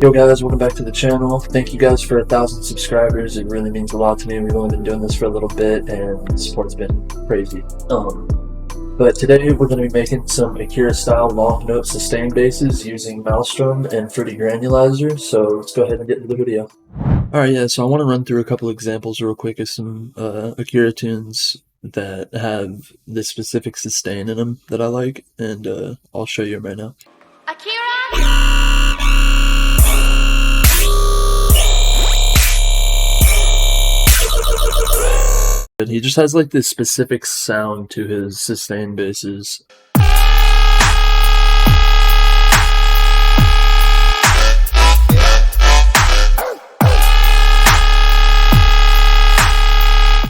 Yo guys, welcome back to the channel. Thank you guys for 1,000 subscribers. It really means a lot to me. We've only been doing this for a little bit and the support's been crazy. But today we're going to be making some Akirah style long note sustain basses using Malstrom and Fruity Granulizer. So let's go ahead and get into the video. Alright, yeah, so I want to run through a couple examples real quick of some Akirah tunes that have this specific sustain in them that I like, and I'll show you them right now. Akirah! He just has like this specific sound to his sustain basses.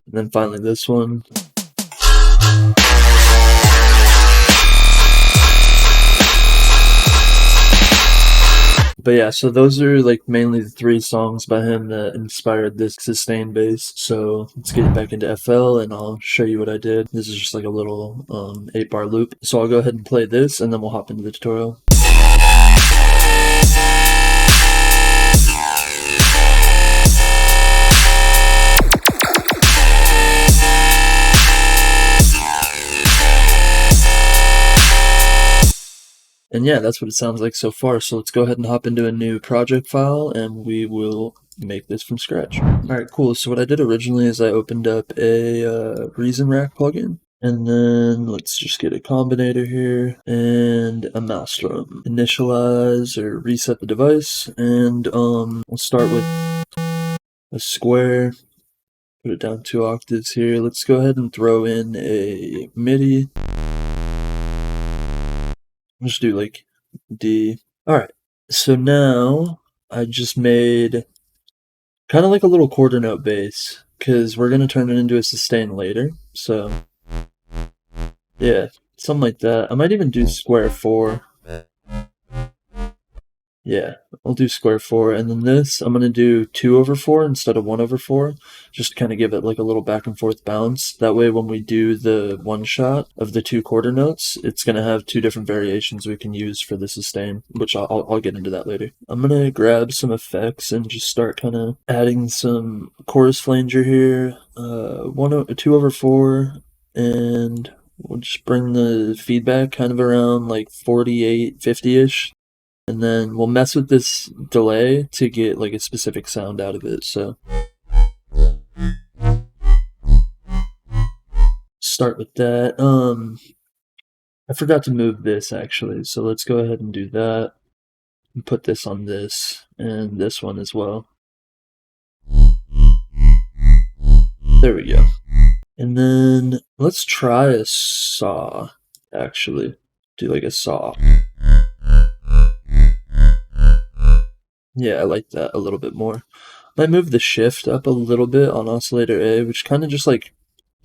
And then finally this one. But yeah, so those are like mainly the 3 songs by him that inspired this sustain bass. So let's get back into FL and I'll show you what I did. This is just like a little 8-bar loop. So I'll go ahead and play this and then we'll hop into the tutorial. And yeah, that's what it sounds like so far. So let's go ahead and hop into a new project file and we will make this from scratch. Alright, cool. So what I did originally is I opened up a Reason Rack plugin. And then let's just get a combinator here and a Malstrom. Initialize or reset the device. And we'll start with a square. Put it down 2 octaves here. Let's go ahead and throw in a MIDI. I'll just do like D. Alright, so now I just made kind of like a little quarter note bass because we're going to turn it into a sustain later. So yeah, something like that. I might even do square 4. Yeah, I'll do square 4, and then this I'm going to do 2/4 instead of 1/4, just to kind of give it like a little back and forth bounce. That way when we do the one shot of the 2 quarter notes, it's going to have 2 different variations we can use for the sustain, which I'll get into that later. I'm going to grab some effects and just start kind of adding some chorus flanger here, 2/4, and we'll just bring the feedback kind of around like 48, 50-ish. And then we'll mess with this delay to get like a specific sound out of it. So start with that. I forgot to move this actually, so let's go ahead and do that. And put this on this and this one as well. There we go. And then let's try a saw actually. Do like a saw. Yeah, I like that a little bit more. Might move the shift up a little bit on oscillator A, which kind of just like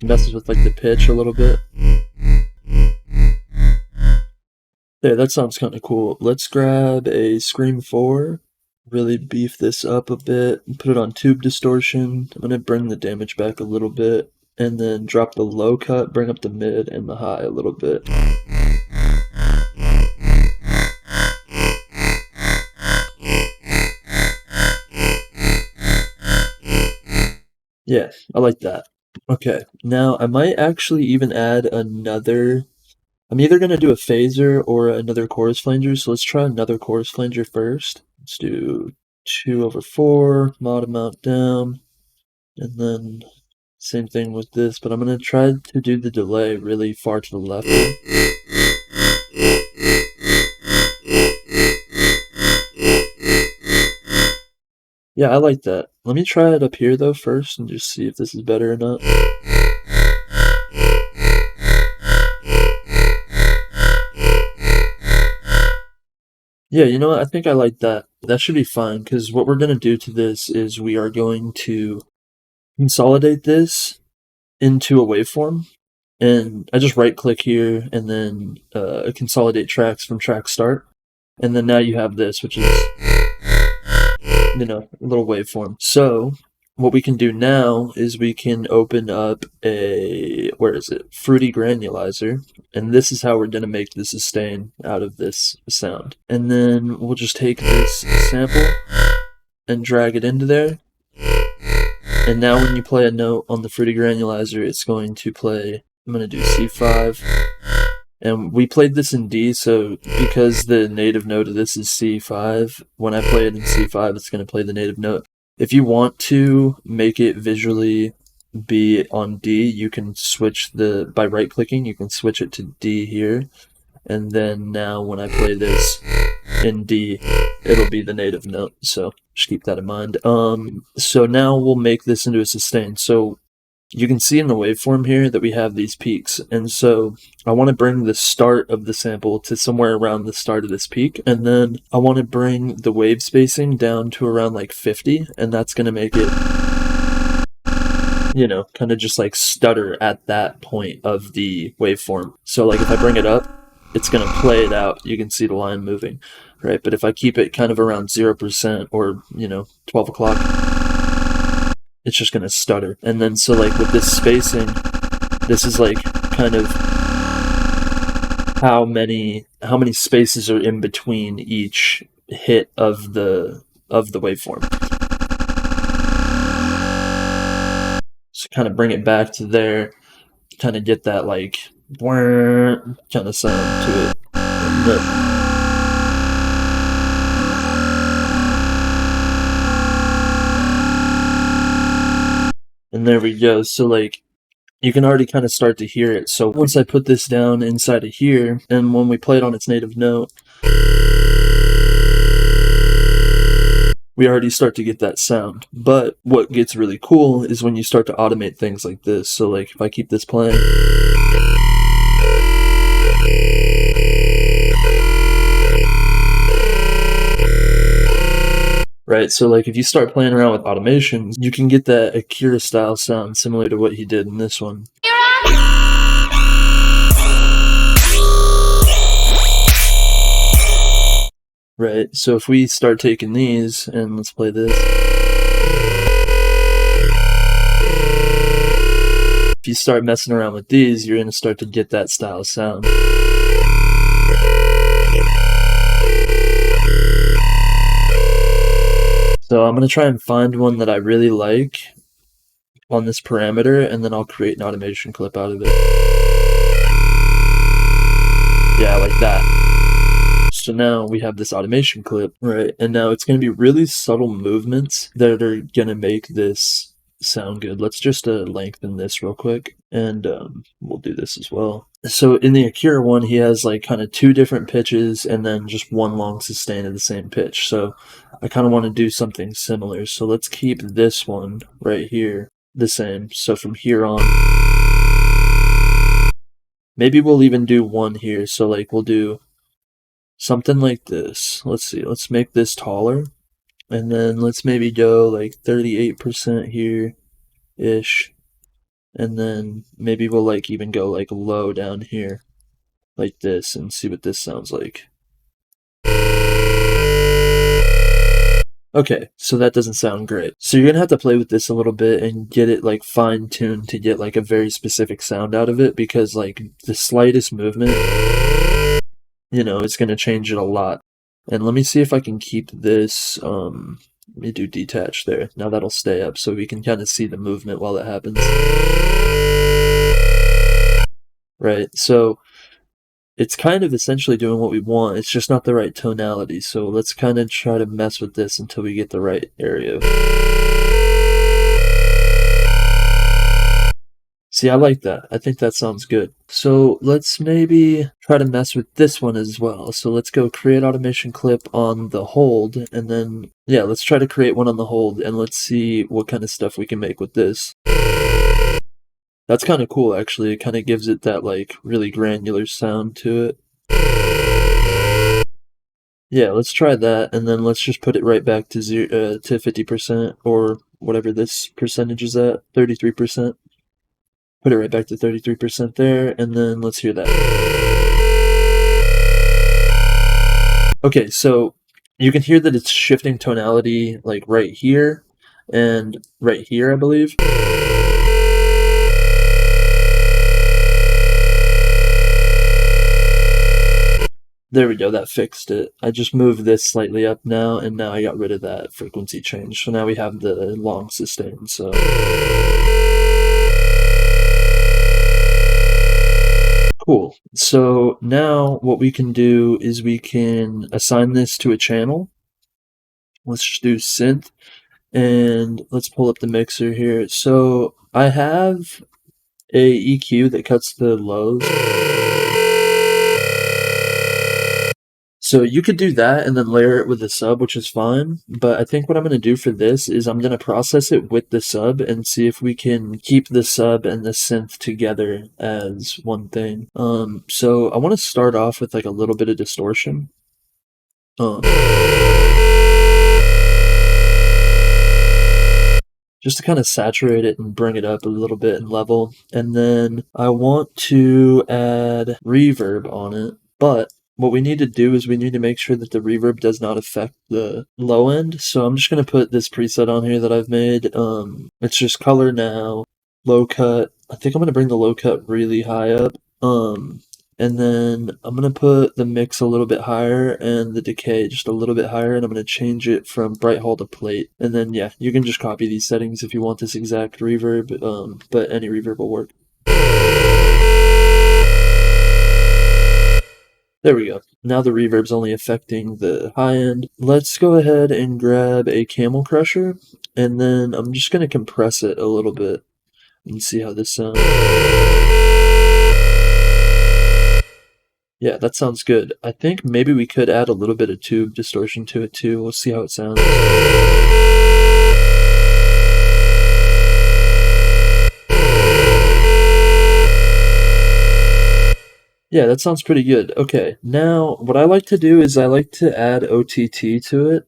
messes with like the pitch a little bit. There, that sounds kind of cool. Let's grab a Scream 4, really beef this up a bit, and put it on tube distortion. I'm going to bring the damage back a little bit, and then drop the low cut, bring up the mid and the high a little bit. Yeah, I like that. Okay, now I might actually even add another. I'm either going to do a phaser or another chorus flanger, so let's try another chorus flanger first. Let's do 2/4, mod amount down, and then same thing with this, but I'm going to try to do the delay really far to the left. Yeah, I like that. Let me try it up here though first and just see if this is better or not. Yeah, you know what? I think I like that. That should be fine because what we're going to do to this is we are going to consolidate this into a waveform. And I just right click here and then consolidate tracks from track start. And then now you have this, which is, you know, a little waveform. So what we can do now is we can open up a, where is it? Fruity Granulizer. And this is how we're going to make the sustain out of this sound. And then we'll just take this sample and drag it into there. And now when you play a note on the Fruity Granulizer, it's going to play, I'm going to do C5. And we played this in D, so because the native note of this is C5, when I play it in C5, it's going to play the native note. If you want to make it visually be on D, you can switch by right clicking, you can switch it to D here. And then now when I play this in D, it'll be the native note. So just keep that in mind. So now we'll make this into a sustain. So you can see in the waveform here that we have these peaks. And so I want to bring the start of the sample to somewhere around the start of this peak. And then I want to bring the wave spacing down to around like 50. And that's going to make it, you know, kind of just like stutter at that point of the waveform. So like if I bring it up, it's going to play it out. You can see the line moving, right? But if I keep it kind of around 0% or, you know, 12 o'clock, it's just going to stutter. And then so like with this spacing, this is like kind of how many spaces are in between each hit of the waveform. So kind of bring it back to there, kind of get that like kind of sound to it. And there we go. So like you can already kind of start to hear it. So once I put this down inside of here, and when we play it on its native note, we already start to get that sound. But what gets really cool is when you start to automate things like this. So like if I keep this playing, right, so like if you start playing around with automations, you can get that Akirah style sound similar to what he did in this one. Right, so if we start taking these, and let's play this. If you start messing around with these, you're going to start to get that style of sound. So I'm going to try and find one that I really like on this parameter, and then I'll create an automation clip out of it. Yeah, like that. So now we have this automation clip, right? And now it's going to be really subtle movements that are going to make this sound good. Let's just lengthen this real quick, and we'll do this as well. So in the Akirah one, he has like kind of two different pitches and then just one long sustain of the same pitch. So I kind of want to do something similar. So let's keep this one right here the same. So from here on, maybe we'll even do one here. So like we'll do something like this. Let's see, let's make this taller. And then let's maybe go like 38% here-ish. And then maybe we'll like even go like low down here like this and see what this sounds like. Okay, so that doesn't sound great. So you're gonna have to play with this a little bit and get it like fine-tuned to get like a very specific sound out of it, because like the slightest movement, you know, it's gonna change it a lot. And let me see if I can keep this, let me do detach there. Now that'll stay up so we can kind of see the movement while it happens. Right, so it's kind of essentially doing what we want. It's just not the right tonality. So let's kind of try to mess with this until we get the right area. See, I like that. I think that sounds good. So let's maybe try to mess with this one as well. So let's go create automation clip on the hold, and then, yeah, let's try to create one on the hold, and let's see what kind of stuff we can make with this. That's kind of cool, actually. It kind of gives it that, like, really granular sound to it. Yeah, let's try that, and then let's just put it right back to 50%, or whatever this percentage is at, 33%. Put it right back to 33% there, and then let's hear that. Okay, so you can hear that it's shifting tonality, like, right here, and right here, I believe. There we go, that fixed it. I just moved this slightly up now, and now I got rid of that frequency change. So now we have the long sustain, so. Cool. So now what we can do is we can assign this to a channel. Let's just do synth, and let's pull up the mixer here. So I have a EQ that cuts the lows. So you could do that and then layer it with the sub, which is fine. But I think what I'm going to do for this is I'm going to process it with the sub and see if we can keep the sub and the synth together as one thing. So I want to start off with like a little bit of distortion. Just to kind of saturate it and bring it up a little bit and level. And then I want to add reverb on it, but what we need to do is we need to make sure that the reverb does not affect the low end. So I'm just going to put this preset on here that I've made. It's just color now, low cut. I think I'm going to bring the low cut really high up. And then I'm going to put the mix a little bit higher and the decay just a little bit higher, and I'm going to change it from bright hall to plate. And then, yeah, you can just copy these settings if you want this exact reverb, but any reverb will work. There we go. Now the reverb's only affecting the high end. Let's go ahead and grab a camel crusher, and then I'm just going to compress it a little bit and see how this sounds. Yeah, that sounds good. I think maybe we could add a little bit of tube distortion to it too. We'll see how it sounds. Yeah, that sounds pretty good. Okay, now what I like to do is I like to add OTT to it.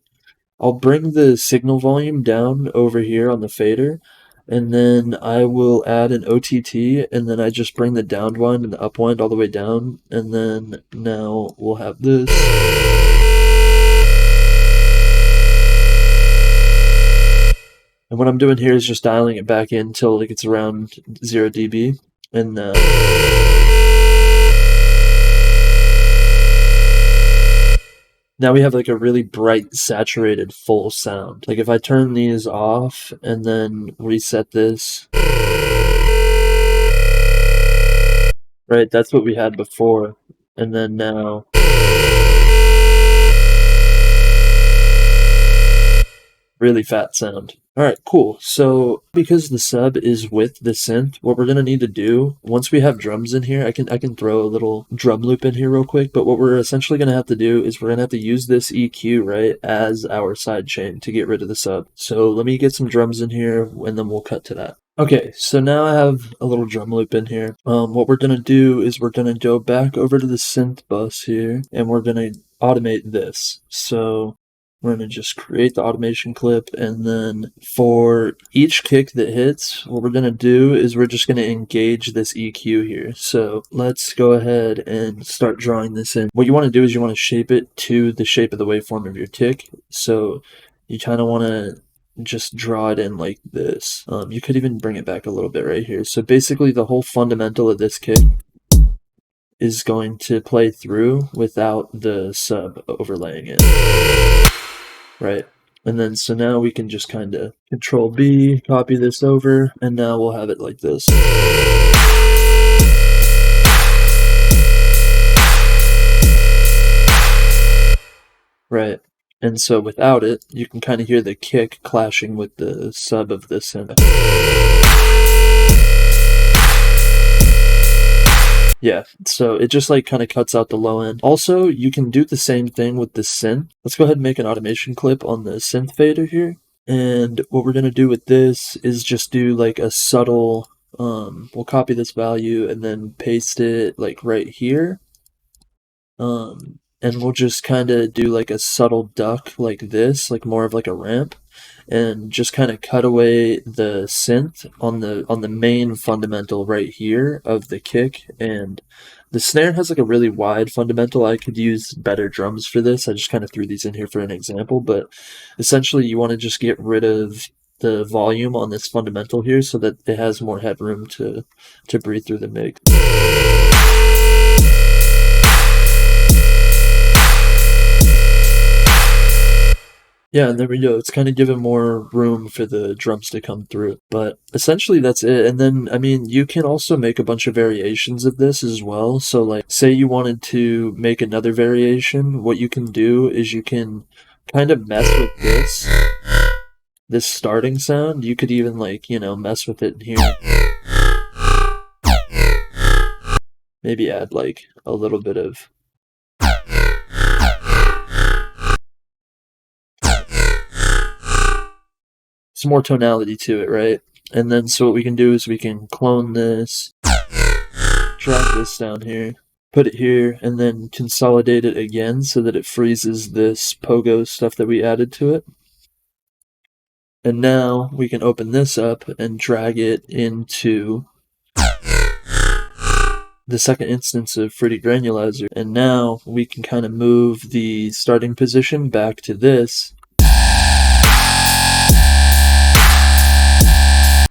I'll bring the signal volume down over here on the fader, and then I will add an OTT, and then I just bring the downwind and the upwind all the way down, and then now we'll have this. And what I'm doing here is just dialing it back in until like it's around 0 dB, and now we have like a really bright, saturated, full sound. Like if I turn these off and then reset this, right, that's what we had before. And then now, really fat sound. Alright, cool. So because the sub is with the synth, what we're gonna need to do, once we have drums in here, I can throw a little drum loop in here real quick, but what we're essentially gonna have to do is we're gonna have to use this EQ, right, as our sidechain to get rid of the sub. So let me get some drums in here and then we'll cut to that. Okay, so now I have a little drum loop in here. What we're gonna do is we're gonna go back over to the synth bus here and we're gonna automate this. So we're going to just create the automation clip, and then for each kick that hits, what we're going to do is we're just going to engage this EQ here. So let's go ahead and start drawing this in. What you want to do is you want to shape it to the shape of the waveform of your kick. So you kind of want to just draw it in like this. You could even bring it back a little bit right here. So basically the whole fundamental of this kick is going to play through without the sub overlaying it. Right, and then so now we can just kind of Control B, copy this over, and now we'll have it like this. Right, and so without it, you can kind of hear the kick clashing with the sub of the synth. Yeah, so it just like kind of cuts out the low end. Also, you can do the same thing with the synth. Let's go ahead and make an automation clip on the synth fader here. And what we're going to do with this is just do like a subtle, we'll copy this value and then paste it like right here. And we'll just kind of do like a subtle duck like this, like more of like a ramp, and just kind of cut away the synth on the main fundamental right here of the kick. And the snare has like a really wide fundamental. I could use better drums for this. I just kind of threw these in here for an example, but essentially you want to just get rid of the volume on this fundamental here so that it has more headroom to breathe through the MIG. Yeah, and there we go. It's kind of given more room for the drums to come through. But essentially that's it. And then, I mean, you can also make a bunch of variations of this as well. So like, say you wanted to make another variation, what you can do is you can kind of mess with this starting sound. You could even like, you know, mess with it in here. Maybe add like a little bit of some more tonality to it, right? And then so what we can do is we can clone this, drag this down here, put it here, and then consolidate it again so that it freezes this pogo stuff that we added to it. And now we can open this up and drag it into the second instance of Fruity Granulizer. And now we can kind of move the starting position back to this.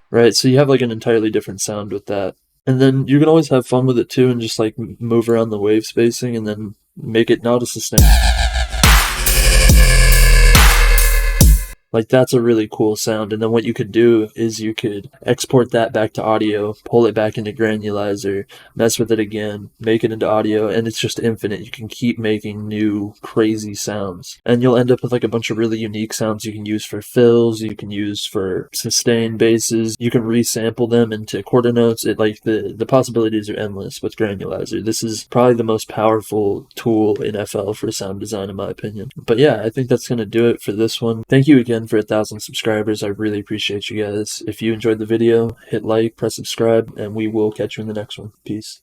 Right, so you have like an entirely different sound with that. And then you can always have fun with it too and just like move around the wave spacing and then make it not a sustain. Like that's a really cool sound. And then what you could do is you could export that back to audio, pull it back into Granulizer, mess with it again, make it into audio, and it's just infinite. You can keep making new crazy sounds. And you'll end up with like a bunch of really unique sounds you can use for fills, you can use for sustain basses, you can resample them into quarter notes. It like the possibilities are endless with Granulizer. This is probably the most powerful tool in FL for sound design in my opinion. But yeah, I think that's gonna do it for this one. Thank you again for 1,000 subscribers. I really appreciate you guys. If you enjoyed the video, hit like, press subscribe, and we will catch you in the next one. Peace.